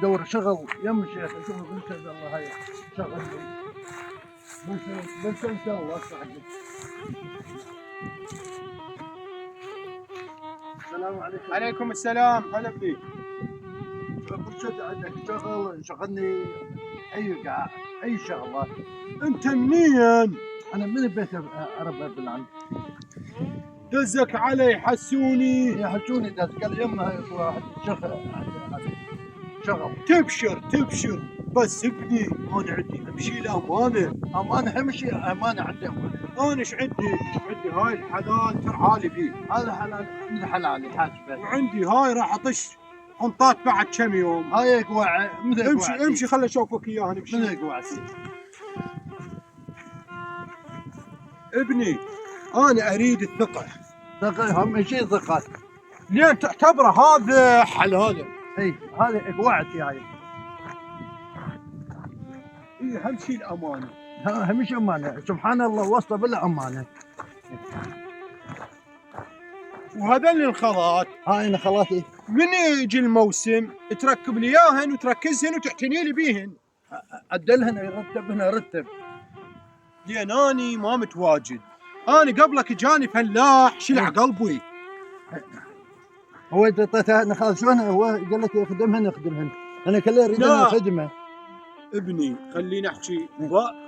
ادور شغل يم الشيخ اشوف قلت الله هاي شغل بس ان شاء الله صحيح. السلام عليكم. عليكم السلام. هلا بك. برشد عندك شغل شغلني اي شغله. انت منين؟ انا من البيت اربى بالعند. دزك علي حسوني. يحجوني دز قال يمها واحد شغل. تبشر بس ابني انا عندي امشي لامانه. امانه امشي امانه عندي امانه. انا ايش عندي هاي الحلال ترعالي فيه. هذا حلال من حلالي حاسبه. وعندي هاي راح اطش حنطات بعد كم يوم. هاي قواع مثل امشي خلي اشوفك اياها نمشي. مثل قواعتي. ابني انا اريد الثقه. ثقه اهم شيء ثقه. لين تعتبره هذا حلاله. اي هذه قواعتي هاي. اي اهم شيء الامانه. اهم شيء امانه سبحان الله وصل بالامانه. وهذول الخلاط هاي انا خلاصي من يجي الموسم تركب لي اياهن وتركزهن وتعتني لي بيهن. عدلهن يرتبهن ارتب. لان اني ما متواجد. انا قبلك جاني فلاح شلع قلبي. هو اعطيته خلاص شلون هو قال لك يخدمهن انا كله اريد خدمه. ابني خليني احكي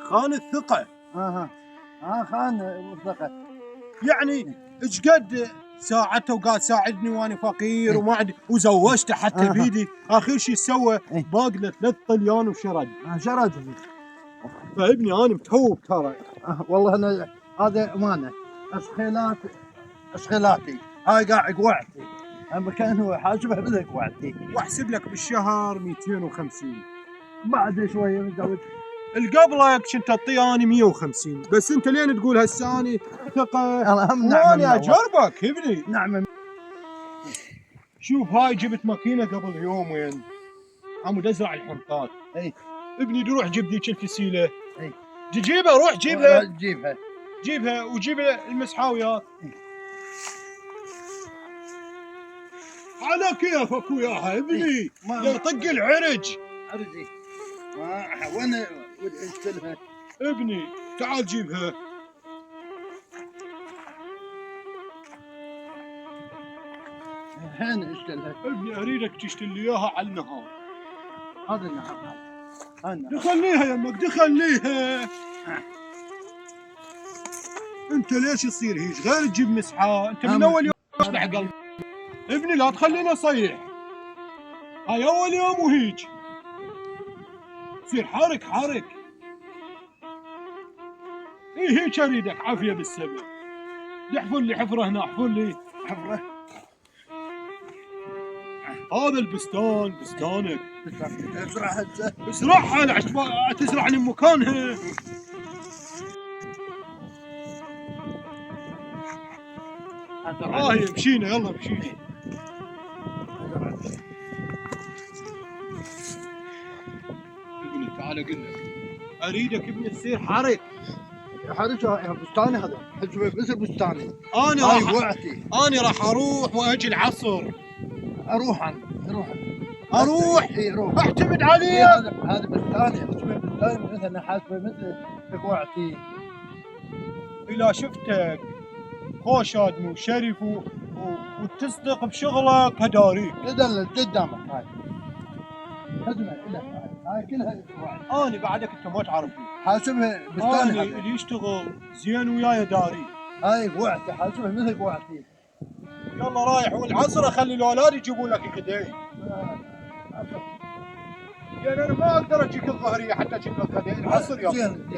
خان الثقه. خان الثقه. يعني ايش قد ساعته وقال ساعدني وانا فقير وما عندي وزوجته حتى بيدي. اخر شيء سوى باقي 3 طليان وشرد. شرد. فابني انا متهوب ترى. والله انا هذا امانه. اشغلاتي هاي قاعد قوعتي. المكان هو حاسبه مثل قوعتي. واحسب لك بالشهر 250. بعد شويه مزود. القبلك كنت تعطيني 150 بس انت لين تقول هسه اني ثقه. وانا اجربك ابني. نعم. شوف هاي جبت ماكينه قبل يومين عمود ازرع الحنطات. اي ابني روح جيب ذيك الفسيله. اي تجيبها روح جيبها. جيبها وجيب المسحاويات. على كيفك وياها ابني. لا طق العرج. عرجي وانا اشتلها. ابني تعال جيبها. الحين اشتلها. ابني اريدك تشتري لي اياها على النهار. هذا النهار هذا. دخليها يمك دخليها. انت ليش يصير هيج غير تجيب مسحه؟ انت من اول يوم اشلح قلبي. ابني لا تخليني اصيح. هاي اول يوم وهيج. صير حرك. اي هيك اريدك عافيه بالسبع. احفر لي حفره هنا احفر لي حفره. هذا البستان بستانك. ازرعها ازرعها لعش تزرعني بمكانها. هاي مشينا يلا مشينا. ابني تعال اقول لك اريدك ابني تصير حرك. حركه بستاني هذا حجمه مثل بستاني. انا راح اروح واجي العصر. اروح اي روح اعتمد عليه. هذا بستاني حجمه بستاني مثل حاسبه مثل قوعتي. اذا شفتك خوش ادمي وشرف وتصدق بشغلك هداريك. تدلل قدامك هاي خدمه هاي كلها قواعد. انا بعدك انت ما تعرفني. حاسبها بستاني. اللي يشتغل زين وياي داري. هاي قواعتي حاسبها مثل قواعتي. يلا رايح والعصر اخلي الاولاد يجيبون لك الغداء. يعني انا ما اقدر اجيك الظهريه حتى اجيب لك الغداء العصر يلا. زين